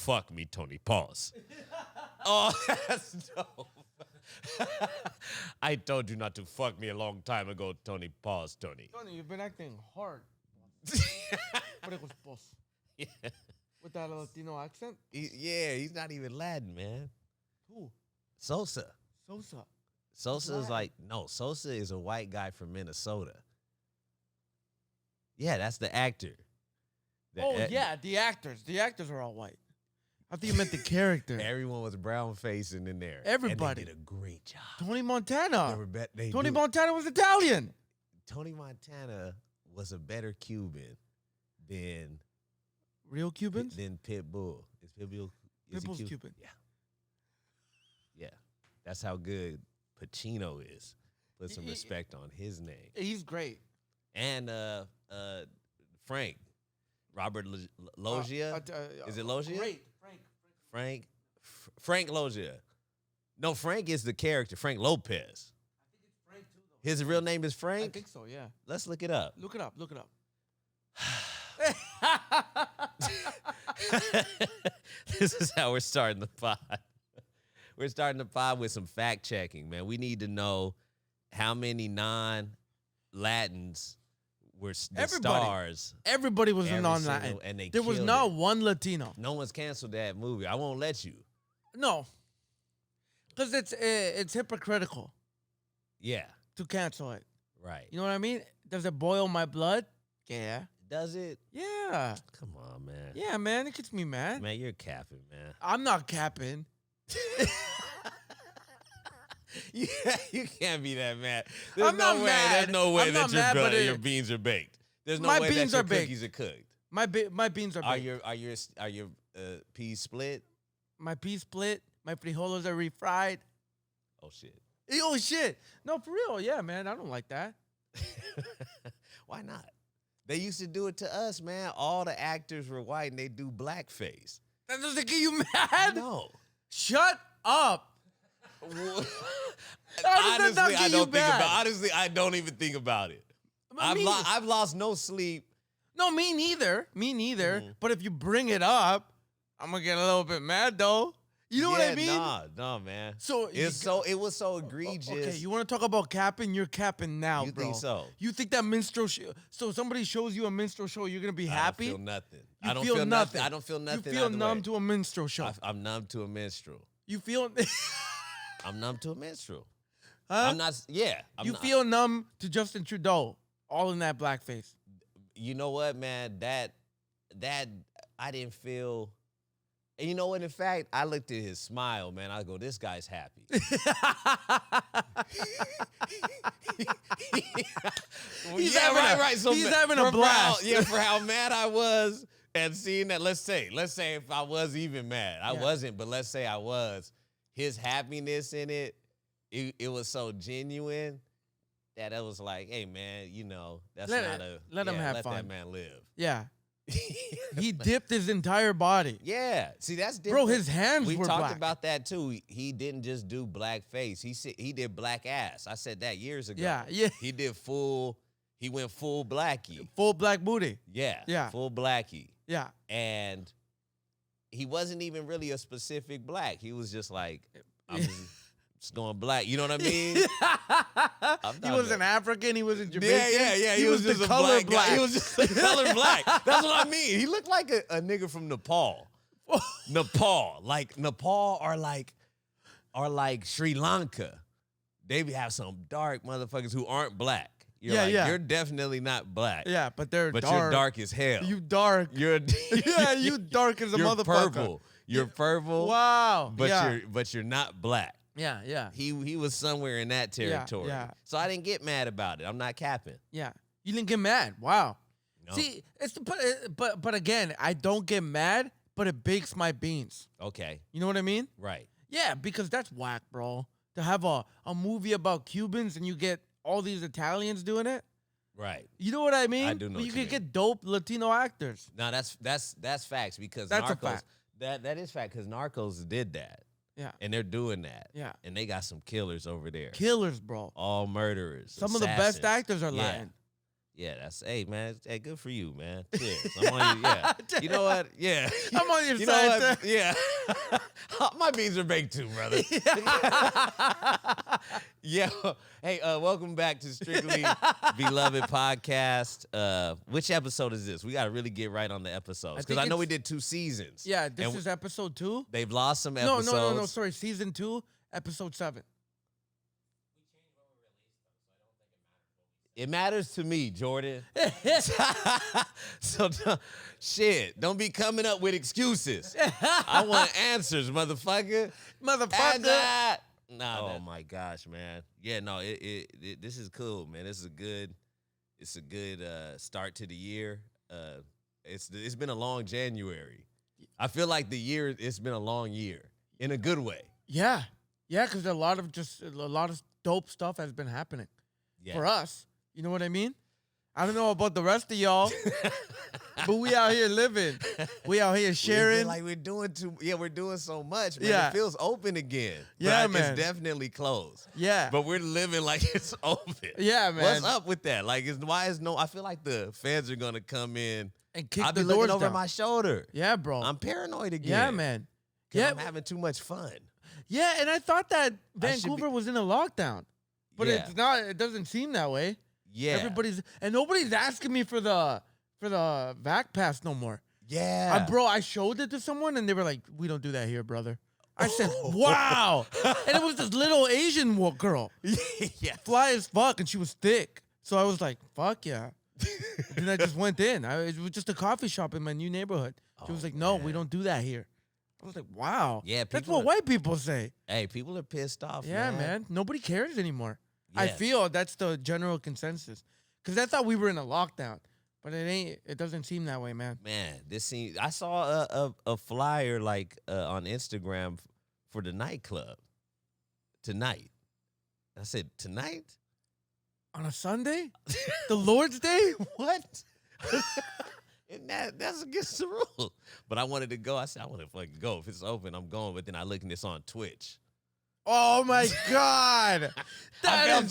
fuck me, Tony. Pause. Oh, that's dope. I told you not to fuck me a long time ago, Tony. Pause, Tony. Tony, you've been acting hard. Yeah. With that Latino accent? He's not even Latin, man. Who? Sosa. Sosa. Sosa is like, no, Sosa is a white guy from Minnesota. Yeah, that's the actor. Yeah, the actors. The actors are all white. I think you meant the character. Everyone was brown facing in there. Everybody. And they did a great job. Tony Montana. Tony Montana was Italian. Tony Montana was a better Cuban than real Cubans? Than Pitbull. Is Pitbull? Pitbull's Cuban. Yeah. Yeah. That's how good Pacino is. Put some respect on his name. He's great. And Frank. Robert Loggia. Is it Loggia? Frank Loggia. No, Frank is the character. Frank Lopez. I think it's Frank too, though. His real name is Frank? I think so, yeah. Let's look it up. Look it up. Look it up. This is how we're starting the pod. We're starting the pod with some fact checking, man. We need to know how many non-Latins were the stars. Everybody was a non-Latin. And there was not one Latino. No one's canceled that movie. I won't let you. No. Because it's hypocritical. Yeah. To cancel it. Right. You know what I mean? Does it boil my blood? Yeah. Does it? Yeah. Come on, man. Yeah, man. It gets me mad. Man, you're capping, man. I'm not capping. Yeah, you can't be that mad. I'm not mad. There's no way that your beans are baked. There's no way that your cookies are cooked. My beans are baked. Are your peas split? My peas split. My frijoles are refried. Oh shit. Oh shit. No, for real. Yeah, man. I don't like that. Why not? They used to do it to us, man. All the actors were white and they do blackface. That doesn't get you mad? No. Shut up. Honestly, I don't even think about it. I've lost no sleep. No, me neither. Mm-hmm. But if you bring it up, I'm gonna get a little bit mad though. You know what I mean? Nah, man. So it was so egregious. Okay, you want to talk about capping? You're capping now, you bro. You think so? You think that minstrel so somebody shows you a minstrel show, you're gonna be happy? I don't feel nothing. I don't feel nothing. I don't feel nothing. You feel numb to a minstrel show. I'm numb to a minstrel. You feel? I'm numb to a minstrel. Huh? I'm not. Yeah. You feel numb to Justin Trudeau, all in that blackface. You know what, man? That I didn't feel. And you know what? In fact, I looked at his smile, man. I go, this guy's happy. He's having a blast. For how mad I was and seeing that. Let's say if I was even mad, I wasn't, but let's say I was. His happiness in it was so genuine that it was like, hey, man, you know, that's let him have fun. Let that man live. Yeah. He dipped his entire body. Yeah. See, that's different. Bro, his hands were black. We talked about that, too. He didn't just do black face. He did black ass. I said that years ago. Yeah. He went full blackie. Full black booty. Yeah. Full blackie. Yeah. And he wasn't even really a specific black. He was just like, I'm just going black. You know what I mean? He wasn't African. He wasn't Jamaican. Yeah. He was just the color black. He was just the color black. That's what I mean. He looked like a nigga from Nepal. Nepal. Like Nepal or like Sri Lanka. They have some dark motherfuckers who aren't black. You're definitely not black. Yeah, but dark. You're dark as hell. You dark. You dark as a motherfucker. Purple. You're purple. Wow. But you're not black. Yeah. He was somewhere in that territory. Yeah. So I didn't get mad about it. I'm not capping. Yeah. You didn't get mad. Wow. No. See, but again, I don't get mad, but it bakes my beans. Okay. You know what I mean? Right. Yeah, because that's whack, bro. To have a movie about Cubans and you get all these Italians doing it. Right. You know what I mean? I do know. But you can get dope Latino actors. No, that's facts because that's Narcos. A fact. That is fact because Narcos did that. Yeah. And they're doing that. Yeah. And they got some killers over there. Killers, bro. All murderers. Some of the best actors are Latin. Yeah, hey man, hey, good for you, man. Cheers. I'm on you. Yeah, you know what? Yeah, I'm on your you side. know what? Yeah, my beans are baked too, brother. Yeah. Hey, welcome back to Strictly Beloved podcast. Which episode is this? We got to really get right on the episodes because I know we did 2 seasons. Yeah, this is episode 2. They've lost some episodes. No. Sorry, season 2, episode 7. It matters to me, Jordan. So, shit, don't be coming up with excuses. I want answers, motherfucker. Motherfucker. Oh my gosh, man. Yeah, no, this is cool, man. It's a good start to the year. It's been a long January. I feel like it's been a long year in a good way. Yeah, because a lot of dope stuff has been happening for us. You know what I mean? I don't know about the rest of y'all, but we out here living. We out here sharing. Like we're doing so much, man. Yeah. It feels open again. Yeah, but man. It's definitely closed. Yeah. But we're living like it's open. Yeah, man. What's up with that? Like, I feel like the fans are gonna come in and kick I'll the be doors looking over down. my shoulder. Yeah, bro. I'm paranoid again. Yeah, man. Yeah, I'm having too much fun. Yeah, and I thou't that Vancouver was in a lockdown, but Yeah. it's not. It doesn't seem that way. Yeah. Nobody's asking me for the vac pass no more. Yeah. Bro, I showed it to someone and they were like, "We don't do that here, brother." I said, "Wow!" And it was this little Asian girl, Yeah. fly as fuck, and she was thick. So I was like, "Fuck yeah!" And then I just went in. It was just a coffee shop in my new neighborhood. She was like, "No, we don't do that here." I was like, "Wow." Yeah, that's people what white people say. Hey, people are pissed off. Yeah, man. Nobody cares anymore. I Yeah. feel that's the general consensus. Because I thought we were in a lockdown. But it ain't. It doesn't seem that way, man. Man, I saw a flyer like on Instagram for the nightclub tonight. I said, tonight? On a Sunday? The Lord's Day? What? And that's against the rule. But I wanted to go. I said, I want to fucking go. If it's open, I'm going. But then I looked at this on Twitch. Oh my God. I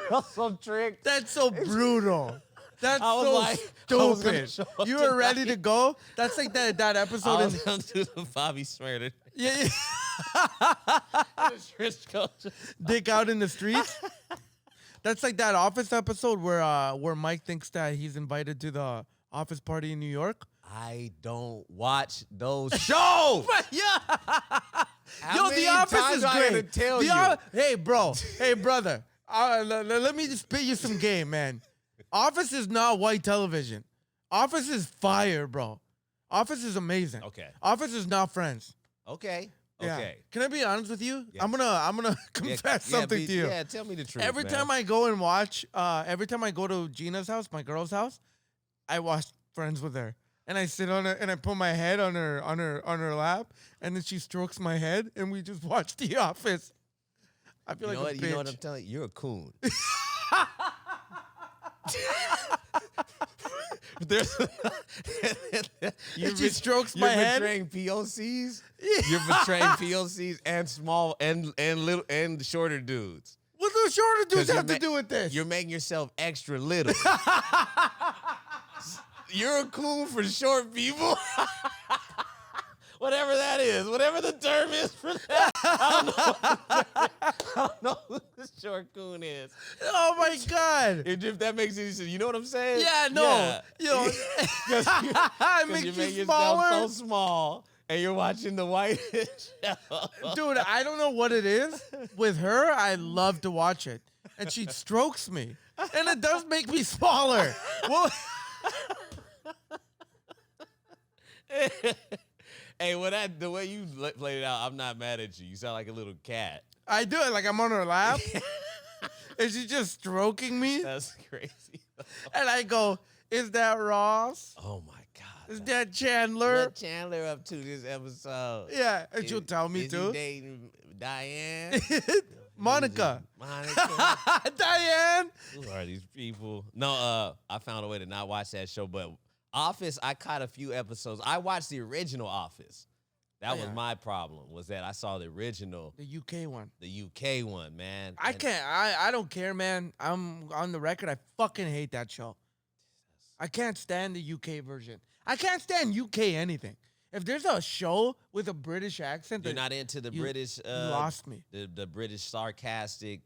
felt so tricked. That's so brutal. That's so stupid. You were ready to go? That's like that episode. I was going to do the Bobby Smurder. Yeah. Dick out in the streets. That's like that Office episode where Mike thinks that he's invited to the office party in New York. I don't watch those shows. Yeah. How The many Office times is I great. gotta tell you? Hey, bro. Hey, brother. Let me just spit you some game, man. Office is not white television. Office is fire, bro. Office is amazing. Okay. Office is not Friends. Okay. Yeah. Okay. Can I be honest with you? Yes. I'm gonna confess something to you. Yeah, tell me the truth. Every time I go and watch, every time I go to Gina's house, my girl's house, I watch Friends with her. And I sit on her and I put my head on her lap, and then she strokes my head, and we just watch The Office. I feel like a bitch. You know what I'm telling you? You're a coon. She strokes my head. You're betraying POCs. You're betraying POCs and small and little and shorter dudes. What do shorter dudes 'Cause have to do with this? You're making yourself extra little. You're a coon for short people. Whatever that is, whatever the term is for that. I don't know who the short coon is. Oh my God. If that makes any sense, you know what I'm saying? Yeah, no. Yeah. You know, Because makes you you make smaller. yourself so small, and you're watching the white show. Dude, I don't know what it is. With her, I love to watch it. And she strokes me. And it does make me smaller. Well, Hey, the way you played it out, I'm not mad at you. You sound like a little cat. I do it like I'm on her lap. And she's just stroking me. That's crazy. And I go, is that Ross? Oh my God. Is that Chandler? What Chandler up to this episode? Yeah. And she'll tell me is too. He dating Diane? Monica. Monica. Diane. Who are these people? No, I found a way to not watch that show, but Office, I caught a few episodes. I watched the original Office. That was my problem, was that I saw the original. The UK one. The UK one, man. I don't care, man. I'm on the record. I fucking hate that show. I can't stand the UK version. I can't stand UK anything. If there's a show with a British accent, you're not into the British. You lost me. The British sarcastic,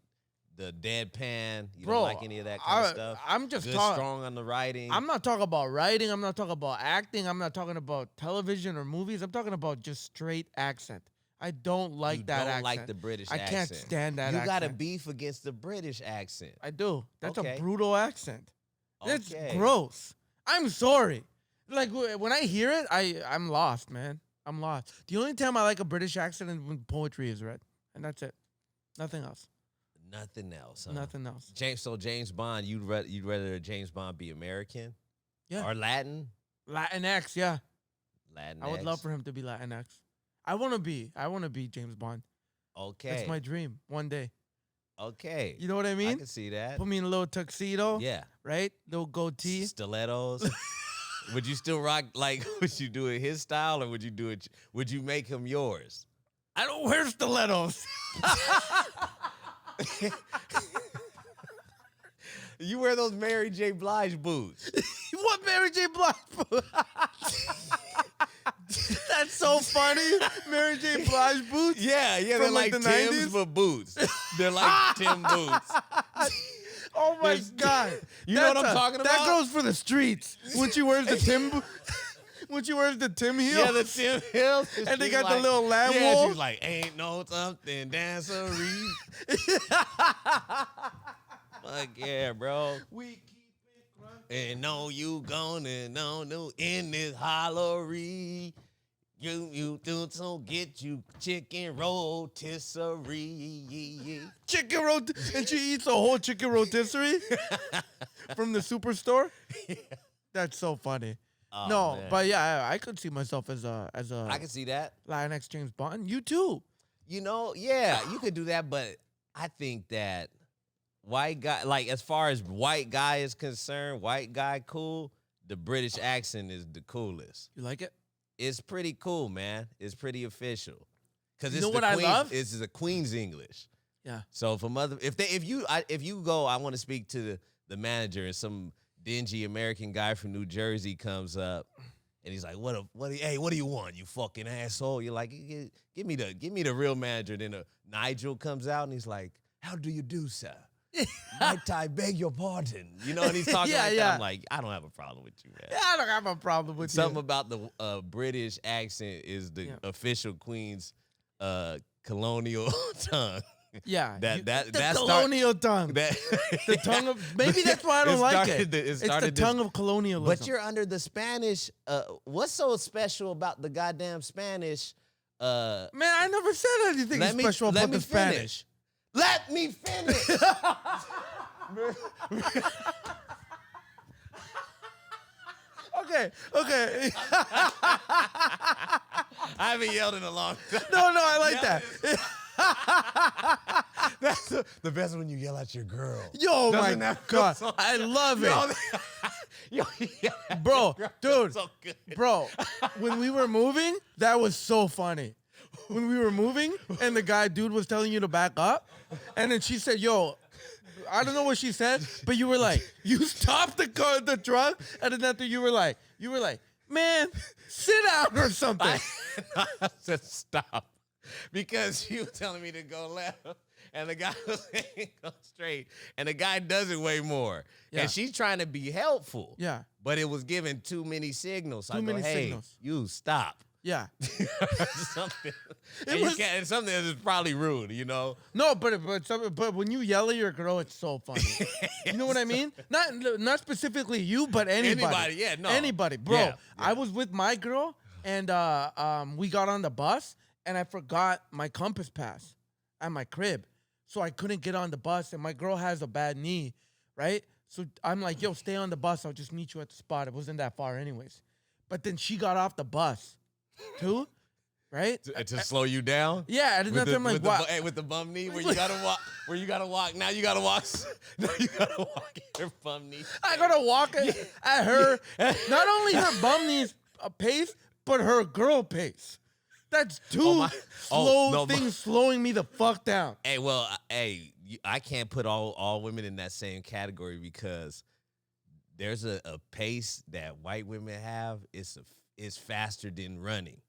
the deadpan. You don't like any of that kind of stuff. I'm just strong on the writing. I'm not talking about writing. I'm not talking about acting. I'm not talking about television or movies. I'm talking about just straight accent. I don't like that accent. Like the British accent. I can't stand that accent. You got a beef against the British accent. I do. That's a brutal accent. That's Okay. gross. I'm sorry. Like, when I hear it, I'm lost, man. I'm lost. The only time I like a British accent is when poetry is read. And that's it. Nothing else. Nothing else. Huh? Nothing else. James Bond, you'd rather James Bond be American? Yeah. Or Latin? Latinx, yeah. Latinx. I would love for him to be Latinx. I want to be James Bond. Okay. That's my dream one day. Okay. You know what I mean? I can see that. Put me in a little tuxedo. Yeah. Right? Little goatee. Stilettos. Would you still rock, would you do it his style, or would you make him yours? I don't wear stilettos. You wear those Mary J. Blige boots. What Mary J. Blige boots? That's so funny. Mary J. Blige boots? Yeah, they're like the Tim's 90s? for boots. They're like Tim boots. Oh my God. You know what I'm talking about? That goes for the streets. When she wears the Tim heels. Yeah, the Tim heels. And they got the little lamb yeah, wool. she's like, ain't no something dancery. Fuck yeah, bro. We keep it crunk. And know you gonna know in this hollery. You do so get you chicken rotisserie. Chicken and she eats a whole chicken rotisserie from the superstore. Yeah. That's so funny. Oh, no, man. but yeah, I could see myself as a I can see that. Latinx James Bond. You too. You know, yeah, you could do that, but I think that white guy, as far as white guy is concerned, white guy cool, the British accent is the coolest. You like it? It's pretty cool, man. It's pretty official. Cause you know what I love? It's the Queen's English. Yeah. So if you go, I want to speak to the manager, and some dingy American guy from New Jersey comes up, and he's like, "What do you want, you fucking asshole?" You're like, "Give me the real manager." Then Nigel comes out, and he's like, "How do you do, sir? Might I beg your pardon?" You know, and he's talking like that. I'm like, I don't have a problem with you, man. Yeah, I don't have a problem with Something about the British accent is the official Queen's colonial tongue. Yeah, that's colonial tongue. The tongue of maybe that's why I don't like it. It's the tongue of colonialism. But you're under the Spanish. What's so special about the goddamn Spanish? Man, I never said anything special about the Spanish. Let me finish. Okay. I haven't yelled in a long time. No, I like that. That's the best when you yell at your girl. Yo, my God. I love it. Bro, dude. So good. Bro, when we were moving, that was so funny. When we were moving and the dude was telling you to back up, and then she said, yo, I don't know what she said, but you were like, you stopped the truck, and then after you were like, man, sit down or something. I said stop, because she was telling me to go left, and the guy was saying go straight, and the guy does it way more. Yeah. And she's trying to be helpful. Yeah. But it was giving too many signals. So many signals. You stop. Yeah. Something. It's something that is probably rude, you know? No, but when you yell at your girl, it's so funny. You know what I mean? Not specifically you, but anybody. Anybody, yeah, no. Anybody. Bro, yeah. I was with my girl, and we got on the bus, and I forgot my compass pass at my crib. So I couldn't get on the bus, and my girl has a bad knee, right? So I'm like, yo, stay on the bus. I'll just meet you at the spot. It wasn't that far anyways. But then she got off the bus. Too, right? To slow you down? Yeah, and then I'm like, wow. With the bum knee, where you gotta walk. Now you gotta walk. Now you gotta walk at her bum knee. I gotta walk at her. Not only her bum knee's pace, but her girl pace. That's two things slowing me the fuck down. Hey, well, I can't put all women in that same category because there's a pace that white women have. It's faster than running,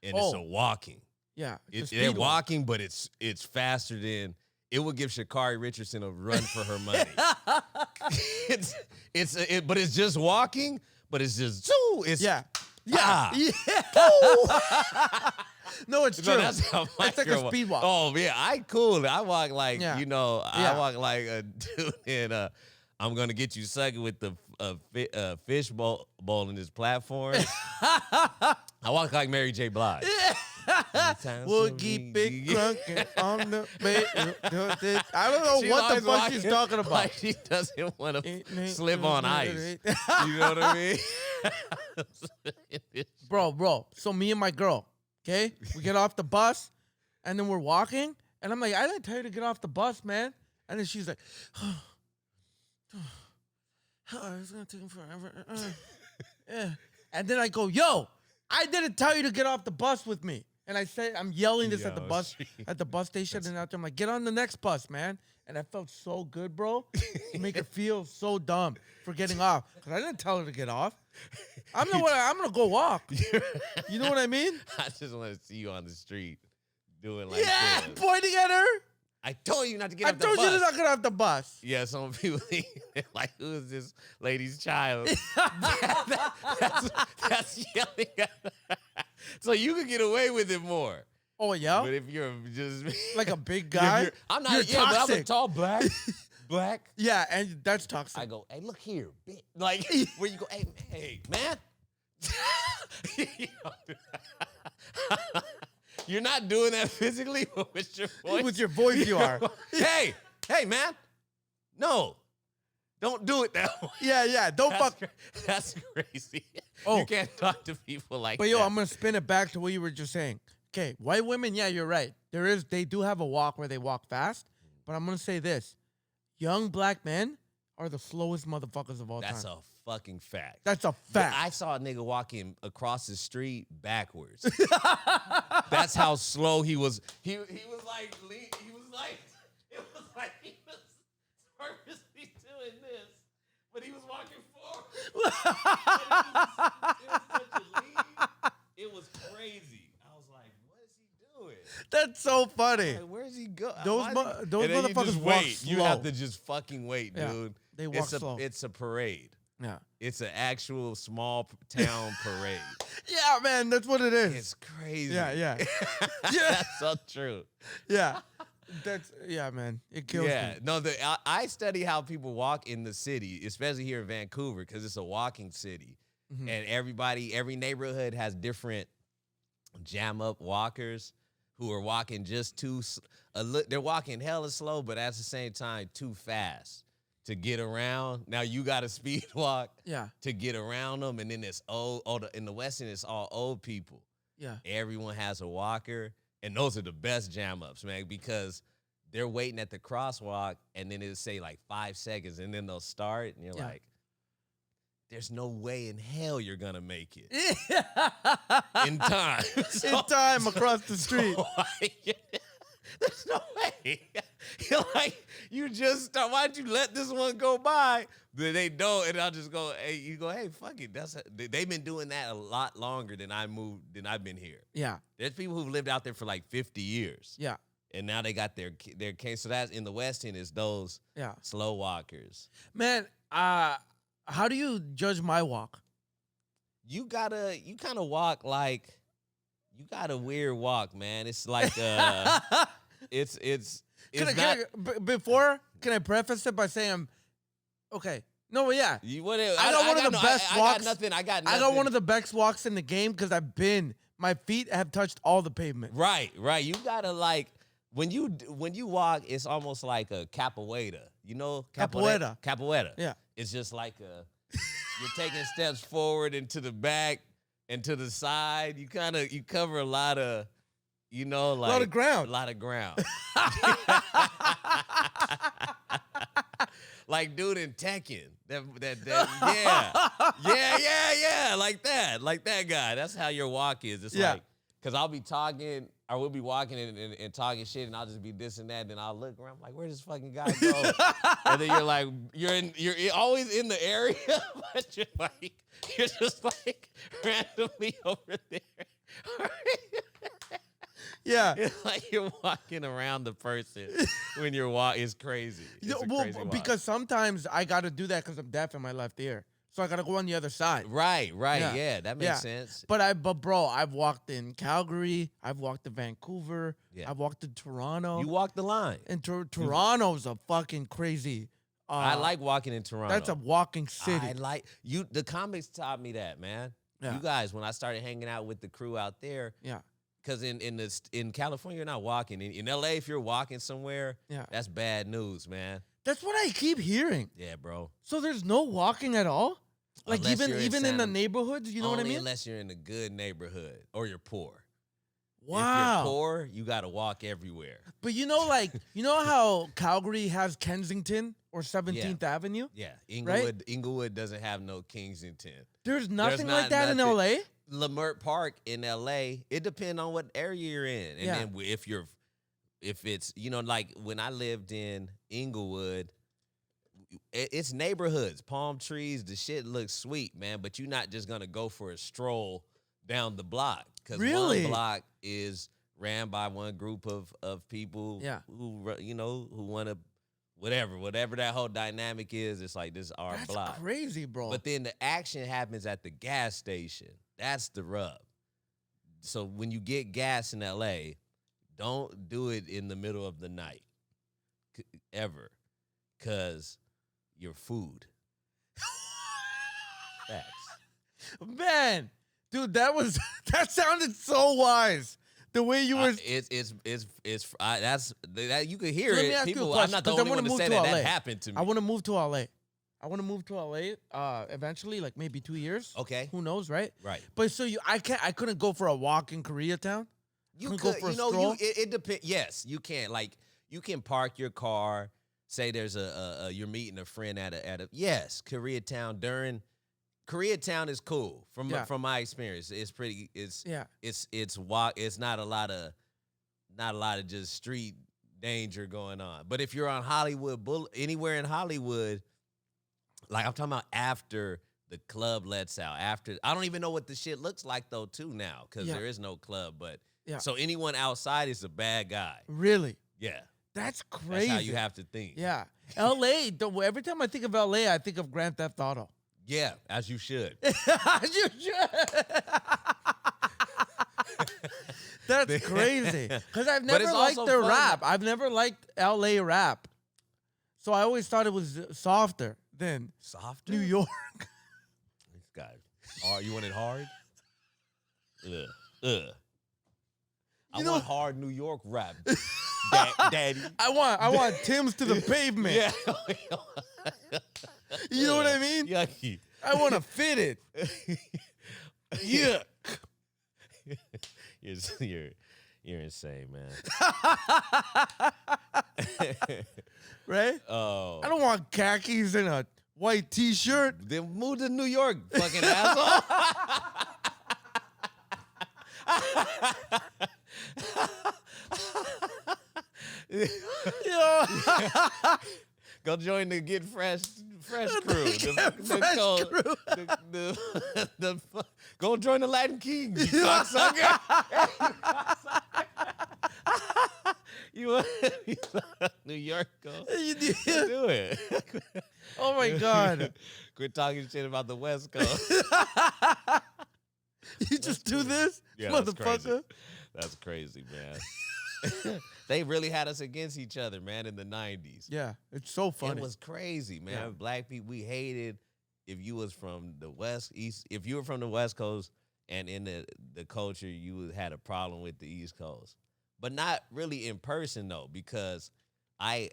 and it's a walking. Yeah, they're walking, but it's faster than. It would give Sha'Carri Richardson a run for her money. But it's just walking. But it's just it's No, it's true. That's how my it's like girl a speed walk. Oh yeah, I walk like I walk like a dude, and I'm gonna get you sucking with the fish bowl in this platform. I walk like Mary J. Blige. We'll keep it crunking on the bed. I don't know what the fuck she's talking about. Like she doesn't want to slip on ice. You know what I mean? Bro. So me and my girl, okay? We get off the bus, and then we're walking, and I'm like, I didn't tell you to get off the bus, man. And then she's like, it's going to take forever. Yeah. And then I go, yo, I didn't tell you to get off the bus with me. And I say, I'm yelling this at the bus station, and out there I'm like, get on the next bus, man. And I felt so good, bro, to make her feel so dumb for getting off. Because I didn't tell her to get off. I'm gonna go walk. You know what I mean? I just want to see you on the street doing like this. Pointing at her. I told you not to get off the bus. I told you to not get off the bus. Yeah, some people think like, who is this lady's child? that's yelling at her. So you could get away with it more. Oh, yeah? But if you're just... like a big guy? I'm not... But I'm a tall black. Yeah, and that's toxic. I go, hey, look here, bitch. Like, where you go, hey, man. You're not doing that physically, but with your voice. With your voice, you are. Hey, man. No. Don't do it that way. Yeah. Don't fuck. That's crazy. Oh. You can't talk to people like that. But, I'm going to spin it back to what you were just saying. Okay, white women, yeah, you're right. They do have a walk where they walk fast. But I'm going to say this. Young black men are the slowest motherfuckers of all time. That's a fucking fact. That's a fact. I saw a nigga walking across the street backwards. That's how slow he was. He was like he was purposely doing this, but he was walking forward. It was crazy. I was like, what is he doing? That's so funny. Like, where is he going? Those motherfuckers walk slow. You have to just fucking wait, dude. They walk slow. It's a parade. Yeah. It's an actual small town parade. Yeah, man, that's what it is. It's crazy. Yeah. That's so true. Yeah. Man. It kills me. No, I study how people walk in the city, especially here in Vancouver, because it's a walking city. Mm-hmm. And every neighborhood has different jam-up walkers who are walking just they're walking hella slow, but at the same time too fast to get around. Now you got to speed walk to get around them, and then it's in the West End, it's all old people. Yeah. Everyone has a walker, and those are the best jam-ups, man, because they're waiting at the crosswalk, and then it'll say like 5 seconds, and then they'll start, and you're like, there's no way in hell you're going to make it. In time. In time across the street. There's no way. You're like, why'd you let this one go by? But they don't, and I'll just go, hey, fuck it. They've been doing that a lot longer than I've been here. Yeah. There's people who've lived out there for like 50 years. Yeah. And now they got their case. So that's in the West End is those slow walkers. Man, how do you judge my walk? You kind of walk like, you got a weird walk, man. It's like, Before, can I preface it by saying, okay. No, but yeah. I got one of the best walks. I got one of the best walks in the game because my feet have touched all the pavement. Right. You gotta like, when you walk, it's almost like a capoeira. You know? Capoeira. Yeah. It's just like you're taking steps forward and to the back and to the side. You cover a lot of, like a lot of ground. Like dude in Tekken. Yeah. Like that guy. That's how your walk is. It's like Because I'll be talking, or we'll be walking and talking shit, and I'll just be this and that, and then I'll look around, like, where's this fucking guy go? And then you're like, you're always in the area, but you're just like randomly over there. Yeah. It's like you're walking around the person when you're walking. It's crazy. It's a crazy walk. Because sometimes I got to do that because I'm deaf in my left ear. So I got to go on the other side. Right. Yeah, that makes sense. But bro, I've walked in Calgary. I've walked in Vancouver. Yeah. I've walked in Toronto. You walked the line. And Toronto's a fucking crazy. I like walking in Toronto. That's a walking city. I like you. The comics taught me that, man. Yeah. You guys, when I started hanging out with the crew out there. Yeah. Because in California, you're not walking. In LA, if you're walking somewhere, that's bad news, man. That's what I keep hearing. Yeah, bro. So there's no walking at all? Like even in the neighborhoods, you know what I mean? Unless you're in a good neighborhood or you're poor. Wow. If you're poor, you got to walk everywhere. But you know how Calgary has Kensington or 17th Avenue? Yeah. Inglewood doesn't have no Kensington. There's nothing like that in LA? Leimert Park in LA, it depends on what area you're in. And then if it's, like when I lived in Inglewood, it's neighborhoods, palm trees, the shit looks sweet, man, but you're not just going to go for a stroll down the block. Because one block is ran by one group of people who want to, whatever that whole dynamic is, it's like, this is our block. That's crazy, bro. But then the action happens at the gas station. That's the rub. So when you get gas in LA, don't do it in the middle of the night, ever, because your food. Facts. Man, dude, that sounded so wise. The way you were, that's you could hear it. People, I'm not the only one to say that happened to me. I want to move to LA. I want to move to LA eventually, like maybe 2 years. Okay. Who knows, right? Right. But so I couldn't go for a walk in Koreatown. You could go for a stroll. It depends. Yes, you can. Like, you can park your car. Say there's you're meeting a friend at a yes, Koreatown. Koreatown is cool from my experience. It's pretty. It's not a lot of just street danger going on. But if you're on Hollywood anywhere in Hollywood, like I'm talking about after the club lets out, after I don't even know what the shit looks like though too now because there is no club. But so anyone outside is a bad guy. Really? Yeah. That's crazy. That's how you have to think. Yeah. LA, every time I think of LA, I think of Grand Theft Auto. Yeah, as you should. As you should. That's crazy. Because I've never liked their rap. I've never liked LA rap. So I always thought it was softer than New York. This guy. You want it hard? I want hard New York rap. Daddy. I want Tim's to the pavement. Yeah. You know what I mean? Yucky. I want to fit it. Yeah. You're insane, man. Right? Oh. I don't want khakis and a white T-shirt. Then move to New York, fucking asshole. Go join the Get Fresh crew. Go join the Latin Kings, you cocksucker. You want New York? Go do it. Oh my God! Quit talking shit about the West Coast. You just do this, motherfucker. That's crazy, man. They really had us against each other, man, in the 90s. Yeah, it's so funny. It was crazy, man. Yeah. Black people, we hated if you was from the East. If you were from the West Coast and in the culture, you had a problem with the East Coast. But not really in person, though, because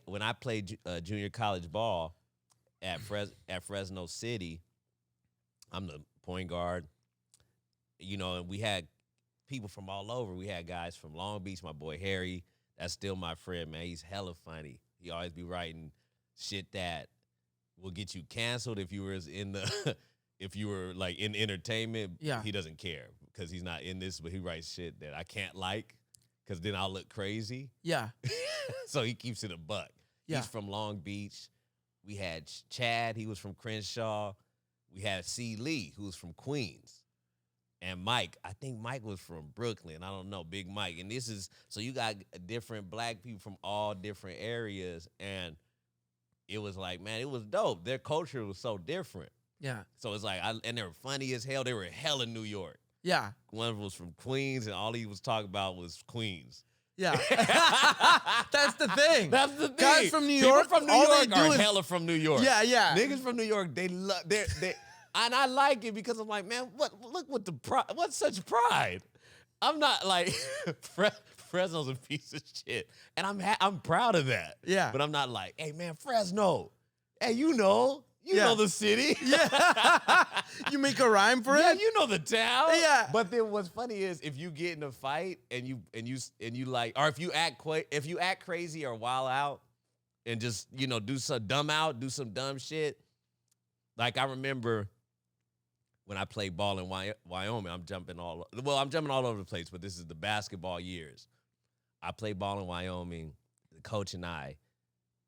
when I played junior college ball at Fresno City, I'm the point guard, and we had people from all over. We had guys from Long Beach, my boy Harry. That's still my friend, man. He's hella funny. He always be writing shit that will get you canceled if you were like in entertainment. Yeah. He doesn't care. because he's not in this, but he writes shit that I can't like because then I'll look crazy. Yeah. So he keeps it a buck. Yeah. He's from Long Beach. We had Chad. He was from Crenshaw. We had C. Lee, who was from Queens. And Mike, I think Mike was from Brooklyn. I don't know, Big Mike. And this is, so you got different black people from all different areas. And it was like, man, it was dope. Their culture was so different. Yeah. So it's like, and they were funny as hell. They were hella New York. Yeah. One was from Queens, and all he was talking about was Queens. Yeah. That's the thing. That's the thing. Guys from New York, People from New York are hella from New York. Yeah, yeah. Niggas from New York, they love, they and I like it because I'm like, man, look what the pride, what's such pride? I'm not like, Fresno's a piece of shit. And I'm proud of that. Yeah. But I'm not like, hey, man, Fresno. Hey, you know the city. Yeah. You make a rhyme for it? Yeah, you know the town. Yeah. But then what's funny is if you get in a fight and you like, or if you act crazy or wild out and just, do some dumb shit. Like I remember when I played ball in Wyoming, I'm jumping all over the place, but this is the basketball years. I played ball in Wyoming. The coach and I,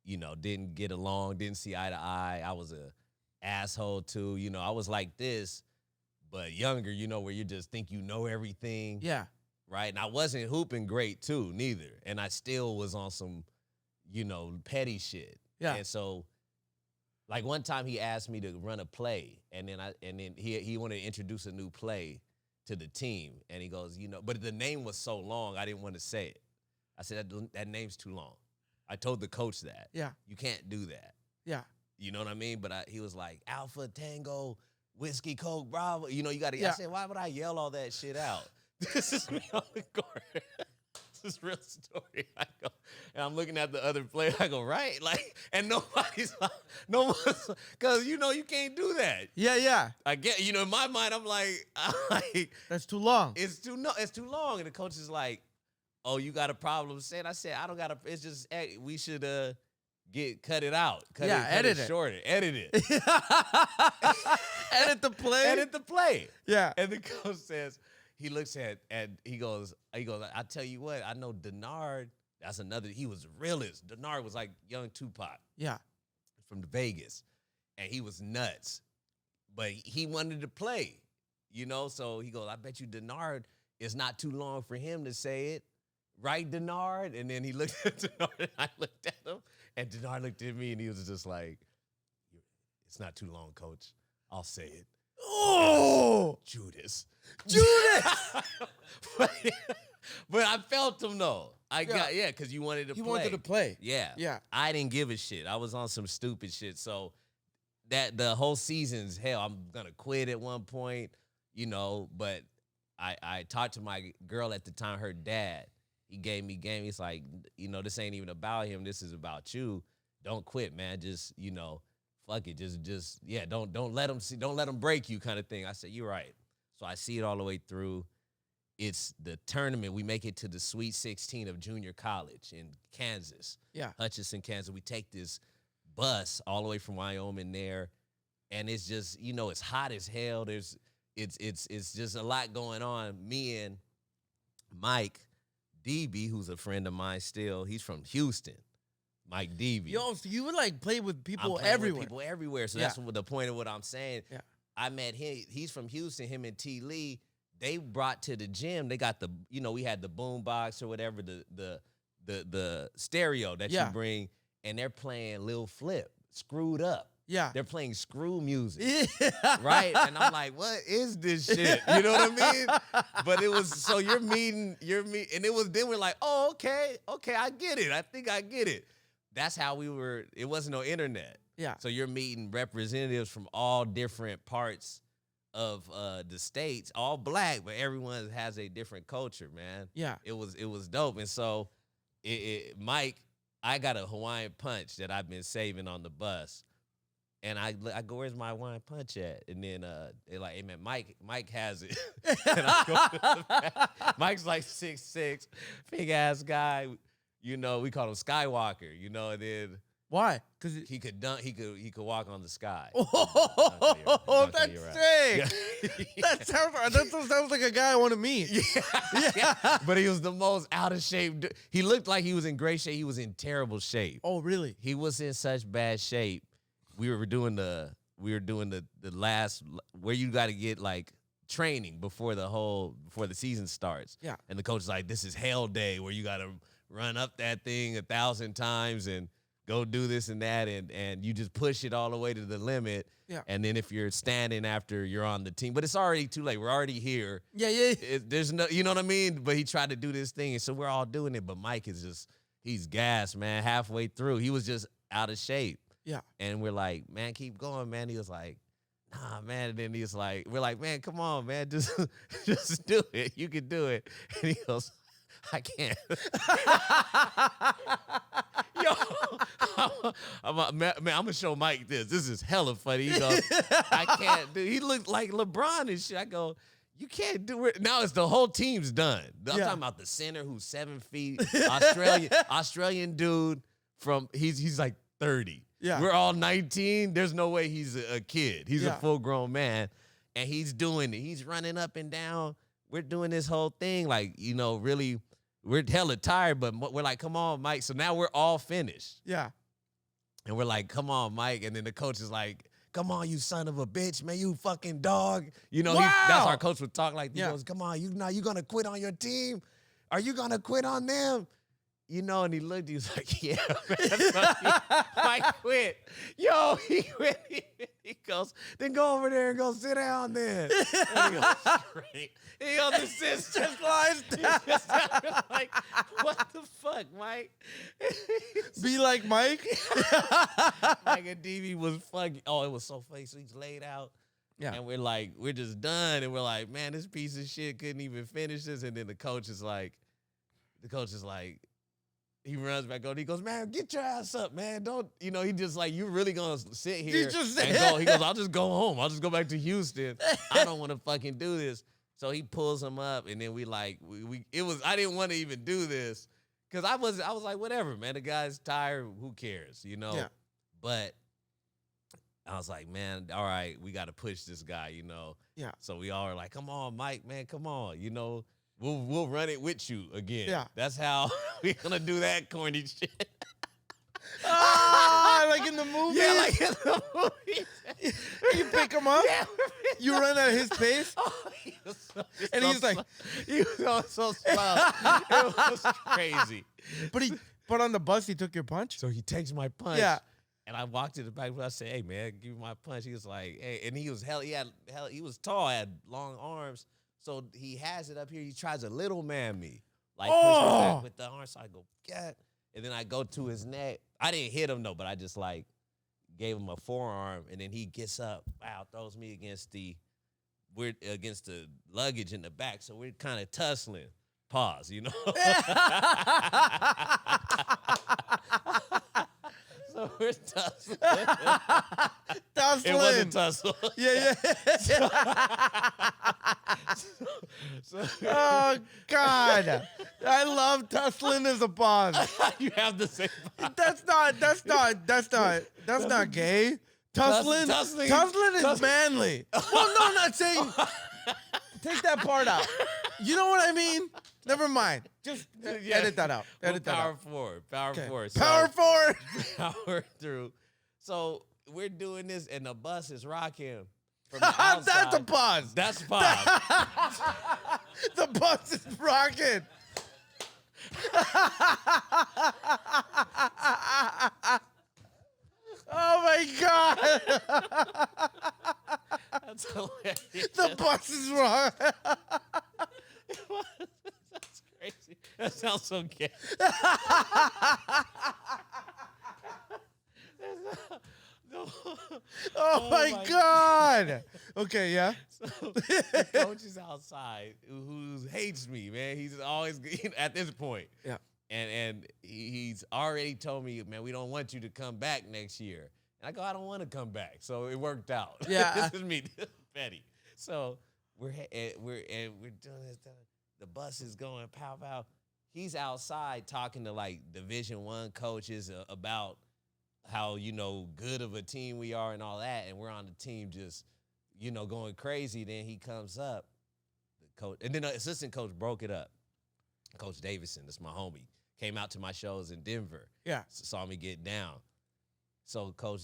didn't get along, didn't see eye to eye. I was a asshole too. I was like this, but younger, where you just think you know everything. Yeah. Right? And I wasn't hooping great too, neither. And I still was on some, petty shit. Yeah. And so, like one time he asked me to run a play, and then he wanted to introduce a new play to the team. And he goes, but the name was so long, I didn't want to say it. I said, that name's too long. I told the coach that. Yeah. You can't do that. Yeah. You know what I mean? But he was like, Alpha, Tango, Whiskey, Coke, Bravo. You got to, yeah. I said, why would I yell all that shit out? This is me on the court. This is real story. I go, and I'm looking at the other player. I go, right? Like, and no one's, because, you can't do that. Yeah, yeah. I get, in my mind, I'm like, that's too long. It's too long. And the coach is like, oh, you got a problem saying? I said, I don't got a, it's just, we should cut it out. Edit it shorter. Edit it. Edit the play. Edit the play. Yeah. And the coach says, he looks at, and he goes, I tell you what, I know Denard, that's another, he was the realest. Denard was like young Tupac. Yeah. From Vegas. And he was nuts. But he wanted to play, so he goes, I bet you Denard, it's not too long for him to say it. Right, Denard? And then he looked at Denard, and I looked at him, and Denard looked at me, and he was just like, it's not too long, coach. I'll say it. Oh! Judas. But I felt him, though. Because you wanted to play. He wanted to play. Yeah. Yeah. I didn't give a shit. I was on some stupid shit. So that the whole season's hell. I'm going to quit at one point, but I talked to my girl at the time, her dad. He gave me game. He's like, this ain't even about him. This is about you. Don't quit, man. Just, fuck it. Just don't let him break you kind of thing. I said, you're right. So I see it all the way through. It's the tournament. We make it to the Sweet 16 of junior college in Kansas. Yeah. Hutchinson, Kansas. We take this bus all the way from Wyoming there. And it's just, it's hot as hell. It's just a lot going on. Me and Mike DB, who's a friend of mine still, he's from Houston. Mike DB. Yo, so you would like play with people everywhere. With people everywhere. So that's the point of what I'm saying. Yeah. I met him. He's from Houston. Him and T. Lee. They brought to the gym. They got we had the boom box or whatever, the stereo that you bring, and they're playing Lil Flip, Screwed Up. Yeah. They're playing screw music. Yeah. Right? And I'm like, what is this shit? You know what I mean? But it was, so you're meeting, and it was, then we're like, oh, okay, I get it. I think I get it. That's how it wasn't no internet. Yeah. So you're meeting representatives from all different parts of the states, all black, but everyone has a different culture, man. Yeah. It was dope. And so Mike, I got a Hawaiian punch that I've been saving on the bus. And I go, where's my Hawaiian punch at? And then they're like, hey, man, Mike has it. And I go to the back. Mike's like 6'6", big-ass guy. We call him Skywalker, and then Why? Because he could dunk. He could walk on the sky. Oh, that's sick. That sounds like a guy I want to meet. Yeah. But he was the most out of shape. He looked like he was in great shape. He was in terrible shape. Oh, really? He was in such bad shape. We were doing the last where you got to get like training before the season starts. Yeah. And the coach is like, this is hell day where you got to run up that thing 1,000 times and go do this and that, and you just push it all the way to the limit. Yeah. And then if you're standing after you're on the team, but it's already too late. We're already here. Yeah. There's no, you know what I mean? But he tried to do this thing, and so we're all doing it. But Mike is just, he's gassed, man. Halfway through, he was just out of shape. Yeah. And we're like, man, keep going, man. He was like, nah, man. And then he's like, we're like, man, come on, man. Just do it. You can do it. And he goes, I can't. Yo, I'm gonna show Mike this. This is hella funny. He goes, I can't do. He looked like LeBron and shit. I go, you can't do it. Now it's the whole team's done. I'm talking about the center who's 7 feet, Australian dude from he's like 30. Yeah. We're all 19. There's no way he's a kid. He's a full grown man, and he's doing it. He's running up and down. We're doing this whole thing like, really. We're hella tired, but we're like, come on, Mike. So now we're all finished. Yeah. And we're like, come on, Mike. And then the coach is like, come on, you son of a bitch, man, you fucking dog. That's our coach would talk like this. He goes, come on, you going to quit on your team? Are you going to quit on them? And he looked, he was like, yeah, man. Mike quit. Yo, he quit. He goes, then go over there and go sit down then. And he goes, great. He on the just lies down. Like, what the fuck, Mike? Be like Mike. Mike and DB was fucking. Oh, it was so funny. So he's laid out. Yeah. And we're just done. And we're like, man, this piece of shit couldn't even finish this. And then the coach is like, he runs back on. He goes, man, get your ass up, man. Don't, he just like, you really going to sit here and go. He goes, I'll just go home. I'll just go back to Houston. I don't want to fucking do this. So he pulls him up, and then I didn't want to even do this because I was like, whatever, man. The guy's tired. Who cares, Yeah. But I was like, man, all right, we got to push this guy, Yeah. So we all are like, come on, Mike, man, come on, We'll run it with you again. Yeah. That's how we're gonna do that corny shit. Like in the movie? Yeah, like in the movie. You pick him up? Yeah. You run at his pace? Oh, he was so slow. It was crazy. But on the bus, he took your punch? So he takes my punch. Yeah. And I walked to the back. I said, hey, man, give me my punch. He was like, hey. And he was he was tall, had long arms. So he has it up here. He tries to little man me. Like, push me back with the arm. So I go, get. And then I go to his neck. I didn't hit him, though, but I just, gave him a forearm. And then he gets up, throws me against the luggage in the back. So we're kind of tussling. Pause, So we're tussling. Tussling. It wasn't tussle. Yeah. Oh, God. I love tussling as a pause. You have the same pause. That's not gay. Tussling is manly. Well, no, I'm not saying. Take that part out. You know what I mean? Never mind. Just edit that out. Power forward. Power forward. Power forward. Power through. So we're doing this, and the bus is rocking from the outside. That's a pause. That's a pause. The bus is rocking. Oh, my God. That's hilarious. The bus is rocking. That's crazy. That sounds so gay. Oh my God. Okay, yeah. So the coach is outside who hates me, man. He's always at this point. Yeah. And he's already told me, man, we don't want you to come back next year. And I go, I don't want to come back. So it worked out. Yeah. This is me, Betty. So we're doing this. The bus is going pow pow. He's outside talking to Division I coaches about good of a team we are and all that, and we're on the team just, going crazy. Then he comes up, the coach, and then the assistant coach broke it up. Coach Davidson, that's my homie, came out to my shows in Denver. Yeah. Saw me get down. So Coach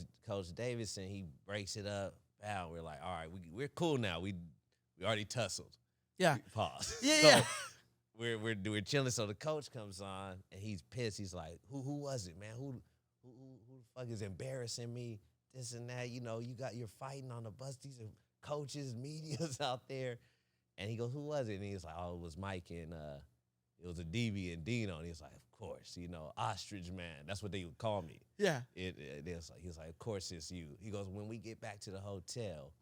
Davidson, he breaks it up. Wow, we're like, all right, we're cool now. We already tussled. Yeah. Pause. Yeah. We're chilling. So the coach comes on and he's pissed. He's like, who was it, man? Who the fuck is embarrassing me? This and that. You're fighting on the bus. These are coaches, media's out there. And he goes, who was it? And he's like, oh, it was Mike and it was a DB and Dino. And he's like, of course, Ostrich Man. That's what they would call me. Yeah. He's like, of course it's you. He goes, when we get back to the hotel,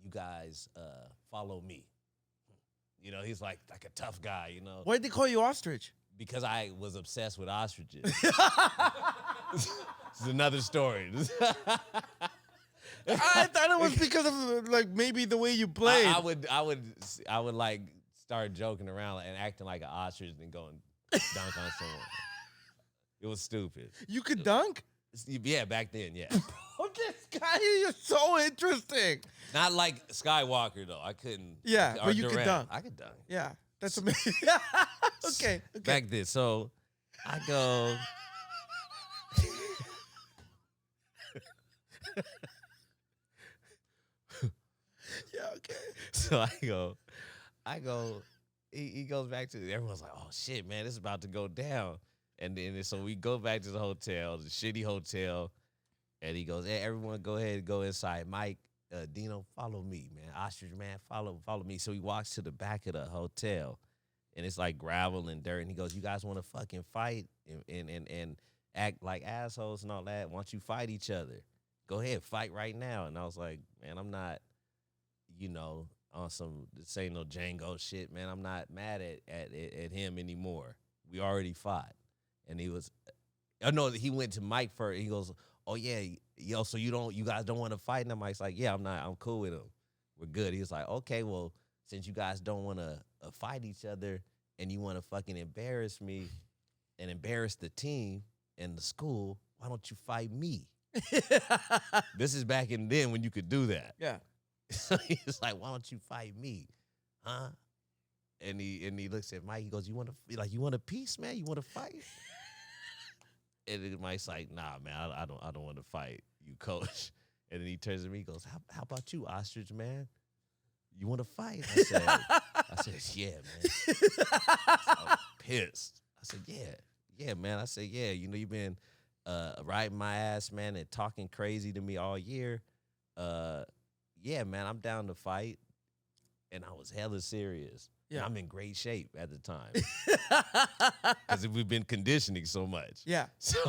you guys follow me. He's like a tough guy, Why'd they call you Ostrich? Because I was obsessed with ostriches. This is another story. I thought it was because of maybe the way you played. I would like start joking around and acting like an ostrich and going dunk on someone. It was stupid. You could dunk? Yeah, back then, yeah. Oh, this guy is so interesting. Not like Skywalker though. I couldn't. Yeah, but you Durant. could dunk. I could dunk. Yeah, that's amazing. Okay. Back then, so I go. Yeah, okay. So I go. He goes back to everyone's like, oh shit, man, this is about to go down. And then so we go back to the hotel, the shitty hotel, and he goes, hey, everyone go ahead and go inside. Mike, Dino, follow me, man. Ostrich Man, follow me. So he walks to the back of the hotel, and it's like gravel and dirt. And he goes, you guys want to fucking fight and act like assholes and all that? Why don't you fight each other? Go ahead, fight right now. And I was like, man, I'm not, on some, this ain't no Django shit, man. I'm not mad at him anymore. We already fought. And he was, he went to Mike first. He goes, oh yeah, so you guys don't want to fight? And Mike's like, yeah, I'm cool with him. We're good. He was like, okay, well, since you guys don't want to fight each other and you want to fucking embarrass me and embarrass the team and the school, why don't you fight me? This is back in then when you could do that. Yeah. So he's like, why don't you fight me? Huh? And he looks at Mike, he goes, you want a piece, man? You want to fight? And then Mike's like, nah, man, I don't want to fight you, coach. And then he turns to me, he goes, how about you, Ostrich Man? You want to fight? I said, yeah, man. I was pissed. I said, yeah, man. I said, yeah, you've been riding my ass, man, and talking crazy to me all year. Yeah, man, I'm down to fight. And I was hella serious. Yeah. And I'm in great shape at the time. Because we've been conditioning so much. Yeah. So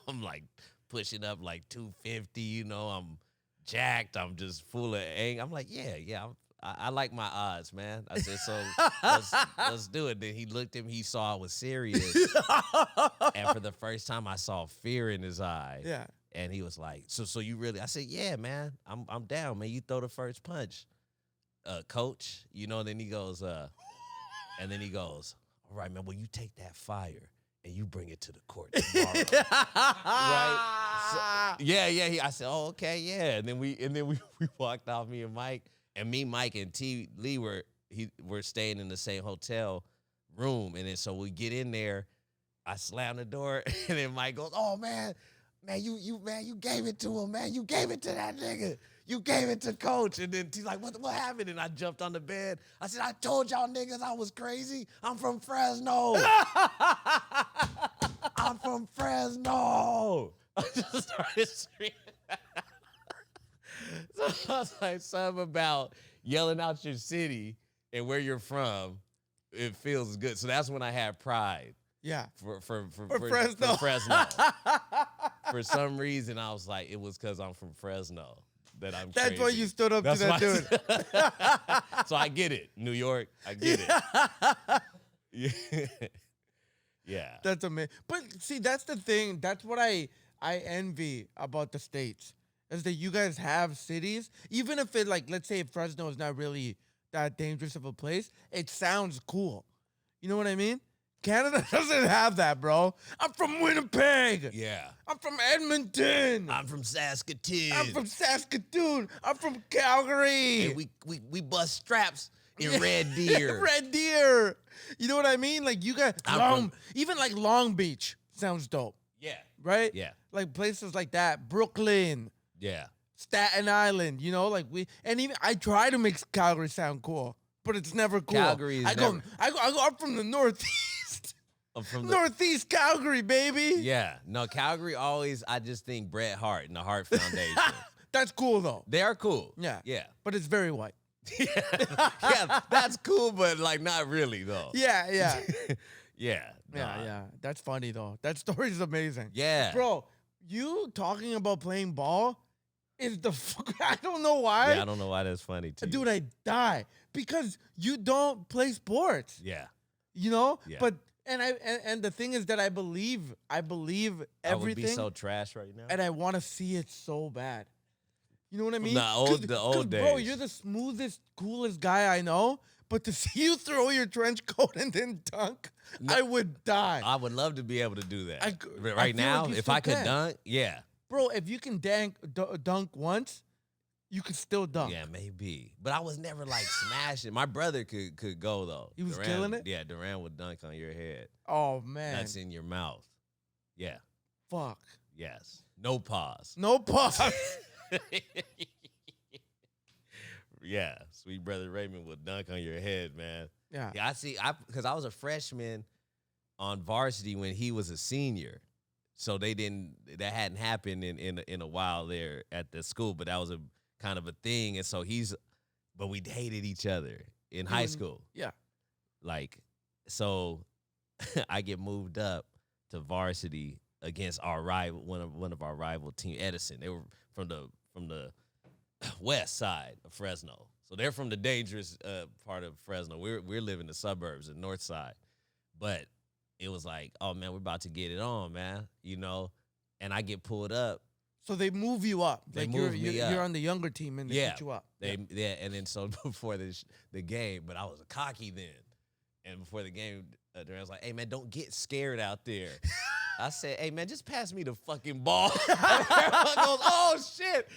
I'm like pushing up like 250, I'm jacked. I'm just full of anger. I'm like, yeah, I like my odds, man. I said, so let's do it. Then he looked at me, he saw I was serious. And for the first time, I saw fear in his eye. Yeah. And he was like, so you really, I said, yeah, man, I'm down, man. You throw the first punch, coach. Then he goes, and then he goes, all right, man, well, you take that fire and you bring it to the court tomorrow. Right? So, yeah. I said, oh, okay, yeah. And then we walked off, me and Mike. And me, Mike, and T. Lee were staying in the same hotel room. And then so we get in there, I slam the door, and then Mike goes, oh, man, you gave it to him, man. You gave it to that nigga. You gave it to coach. And then he's like, what happened? And I jumped on the bed. I said, I told y'all niggas I was crazy. I'm from Fresno. I'm from Fresno. I just started screaming. So I was like, something about yelling out your city and where you're from, it feels good. So that's when I had pride. Yeah. For Fresno. For Fresno. For some reason, I was like, it was because I'm from Fresno that I'm That's crazy. why you stood up to that dude. So I get it. New York, I get it. Yeah. That's amazing. But see, that's the thing. That's what I envy about the States. Is that you guys have cities, even if it, like, let's say Fresno is not really that dangerous of a place, it sounds cool. You know what I mean? Canada doesn't have that, bro. I'm from Winnipeg. Yeah. I'm from Edmonton. I'm from Saskatoon. I'm from Saskatoon. I'm from Calgary. And we bust straps in Red Deer. Red Deer. You know what I mean? Like you got even like Long Beach sounds dope. Yeah. Right? Yeah. Like places like that. Brooklyn. Yeah. Staten Island, you know, like even I try to make Calgary sound cool, but it's never cool. Calgary is I go up from the Northeast. Northeast Calgary, baby. Yeah. No, Calgary always, I just think Bret Hart and the Hart Foundation. That's cool though. They are cool. Yeah. Yeah. But it's very white. Yeah, that's cool, but like not really though. Yeah, yeah. Yeah. Yeah. That's funny though. That story is amazing. Yeah. Bro, you talking about playing ball is I don't know why. Yeah, I don't know why that's funny to you. Dude, I die because you don't play sports. Yeah. You know? Yeah. But and the thing is that I believe everything. I would be so trash right now. And I want to see it so bad. You know what I mean? The old days. Bro, you're the smoothest, coolest guy I know. But to see you throw your trench coat and then dunk, I would die. I would love to be able to do that. I Right now, like if I could dunk, yeah. Bro, if you can dunk once, you could still dunk. Yeah, maybe. But I was never like smashing. My brother could go though. He was killing it? Yeah, Durant would dunk on your head. Oh, man. That's in your mouth. Yeah. Fuck. Yes. No pause. No pause. Yeah. Sweet brother Raymond would dunk on your head, man. Yeah. Yeah, because I was a freshman on varsity when he was a senior. So that hadn't happened in a while there at the school, but that was a kind of a thing. And so but we hated each other in high school. Yeah. Like, so I get moved up to varsity against our rival, one of our rival team, Edison. They were from the west side of Fresno. So they're from the dangerous part of Fresno. We're living the suburbs, the north side. But it was like, oh, man, we're about to get it on, man, you know? And I get pulled up. So they move you up. They like move me up. You're on the younger team and they put you up. And then so before the game, but I was cocky then. And before the game, I was like, hey, man, don't get scared out there. I said, hey, man, just pass me the fucking ball. Everyone goes, oh, shit.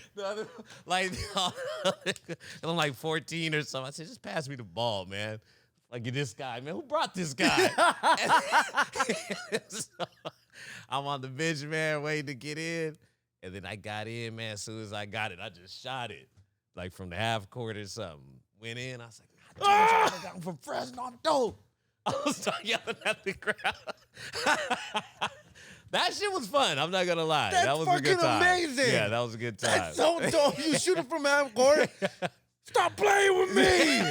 I'm like 14 or something. I said, just pass me the ball, man. Like, this guy, man, who brought this guy? So, I'm on the bench, man, waiting to get in. And then I got in, man. As soon as I got it, I just shot it. Like from the half court or something. Went in. I was like, I'm from Fresno. I'm dope. I was yelling at the crowd. That shit was fun. I'm not going to lie. That's that was a good time. Amazing. Yeah, that was a good time. That's so dope. You shoot it from half court. Stop playing with me.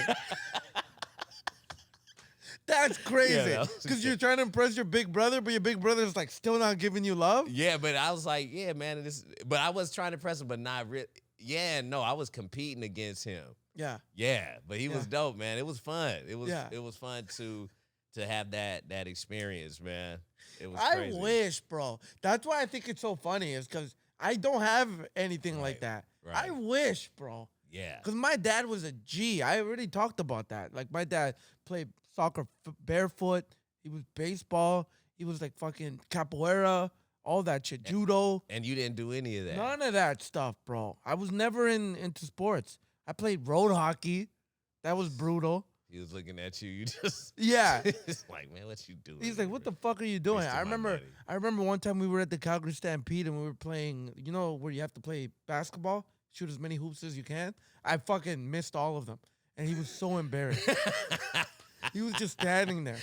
That's crazy. Because you're trying to impress your big brother, but your big brother's like still not giving you love? Yeah, but I was like, yeah, man. But I was trying to impress him, but not really. Yeah, no, I was competing against him. Yeah. Yeah, but he was dope, man. It was fun. It was fun to have that experience, man. It was crazy. I wish, bro. That's why I think it's so funny is because I don't have anything like that. Right. I wish, bro. Yeah. Because my dad was a G. I already talked about that. Like, my dad played soccer barefoot. He was baseball. He was like fucking capoeira, all that shit, judo. And you didn't do any of that? None of that stuff, bro. I was never into sports. I played road hockey. That was brutal. He was looking at you. You just It's like, man, what you doing? He's like, what the fuck are you doing? I remember one time we were at the Calgary Stampede and we were playing, you know, where you have to play basketball, shoot as many hoops as you can. I fucking missed all of them. And he was so embarrassed. He was just standing there.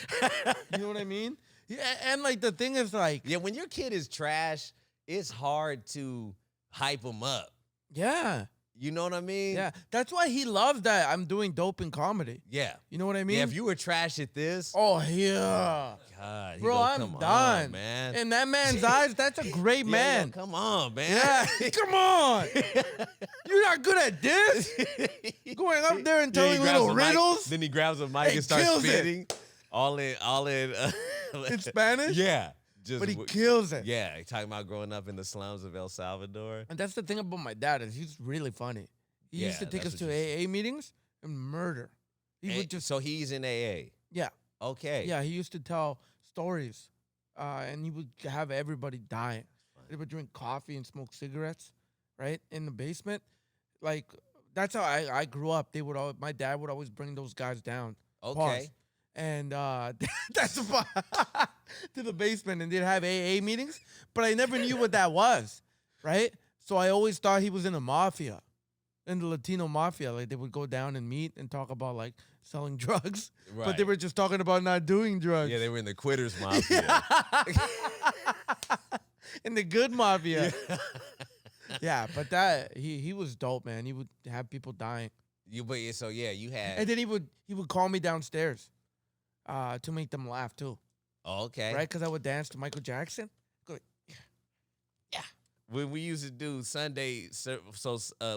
You know what I mean? Yeah, and like the thing is like, yeah, when your kid is trash, it's hard to hype him up. Yeah. You know what I mean? Yeah. That's why he loves that I'm doing dope in comedy. Yeah. You know what I mean? Yeah, if you were trash at this. Oh, yeah. God. Bro, I'm done. On, man. In that man's eyes, that's a great man. Come on, man. Yeah. Come on. You're not good at this? Going up there and telling little riddles? Then he grabs a mic and starts spitting. All in in Spanish? Yeah. But he kills it. Yeah, talking about growing up in the slums of El Salvador. And that's the thing about my dad is he's really funny. He used to take us to AA meetings and murder. He would just. So he's in AA. Yeah. Okay. Yeah, he used to tell stories, and he would have everybody dying. They would drink coffee and smoke cigarettes, right, in the basement. Like, that's how I grew up. My dad would always bring those guys down. Okay. Pause. And that's about to the basement, and they'd have AA meetings, but I never knew what that was, right? So I always thought he was in the mafia, in the Latino mafia. Like, they would go down and meet and talk about, like, selling drugs, but they were just talking about not doing drugs. Yeah, they were in the quitters mafia. In the good mafia. Yeah, but that he was dope, man. He would have people dying. You had. And then he would call me downstairs to make them laugh too. Oh, okay. Right? Because I would dance to Michael Jackson. Go, yeah. When we used to do Sunday,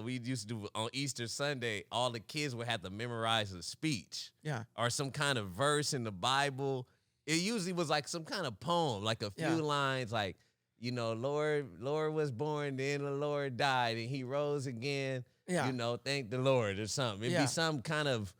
we used to do on Easter Sunday, all the kids would have to memorize a speech. Yeah. Or some kind of verse in the Bible. It usually was like some kind of poem, like a few lines, like, you know, Lord was born, then the Lord died, and he rose again. Yeah. You know, thank the Lord or something. It'd be some kind of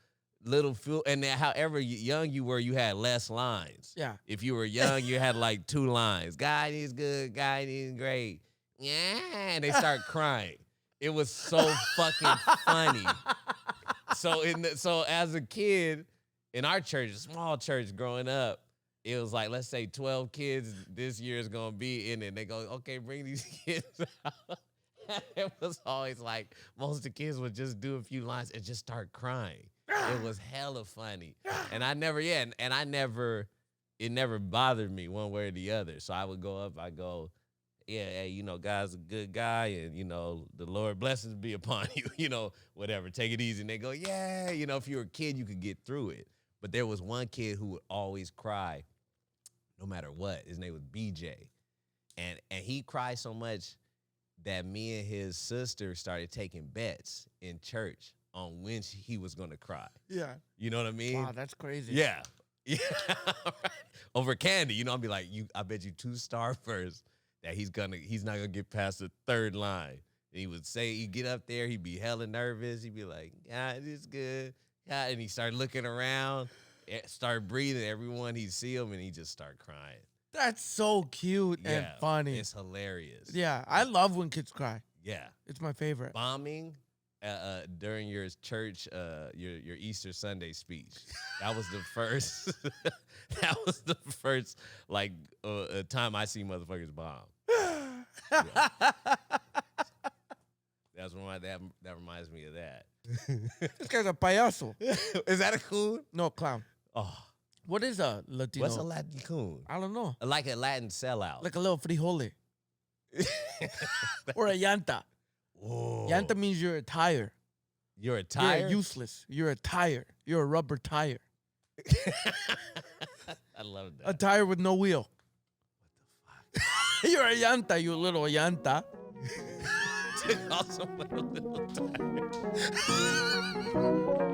little feel. And then however young you were, you had less lines. Yeah. If you were young, you had like 2 lines. God is good. God is great. Yeah. And they start crying. It was so fucking funny. So as a kid in our church, a small church growing up, it was like, let's say 12 kids this year is going to be in it. They go, okay, bring these kids out. It was always like most of the kids would just do a few lines and just start crying. It was hella funny. And it never bothered me one way or the other. So I would go up, hey, you know, God's a good guy, and, you know, the Lord blessings be upon you, you know, whatever. Take it easy. And they go, yeah, you know, if you were a kid, you could get through it. But there was one kid who would always cry no matter what. His name was BJ. And he cried so much that me and his sister started taking bets in church on when he was going to cry. Yeah. You know what I mean? Wow, that's crazy. Yeah. Yeah. Over candy. You know, I'll be like, I bet you 2 star first that he's not going to get past the 3rd line. And he would say, he'd get up there, he'd be hella nervous. He'd be like, God, it's good. God. And he started looking around, start breathing. Everyone, he'd see him, and he'd just start crying. That's so cute and funny. It's hilarious. Yeah, I love when kids cry. Yeah. It's my favorite. Bombing during your church, your Easter Sunday speech. That was the first. That was the first time I see motherfuckers bomb. Yeah. That reminds me of that. This guy's a payaso. Is that a coon? No, clown. Oh. What is a Latino? What's a Latin coon? I don't know. Like a Latin sellout. Like a little frijole. Or a llanta. Whoa. Llanta means you're a tire. You're a tire? You're useless. You're a tire. You're a rubber tire. I love that. A tire with no wheel. What the fuck? You're a llanta, you little llanta. Also, little tire.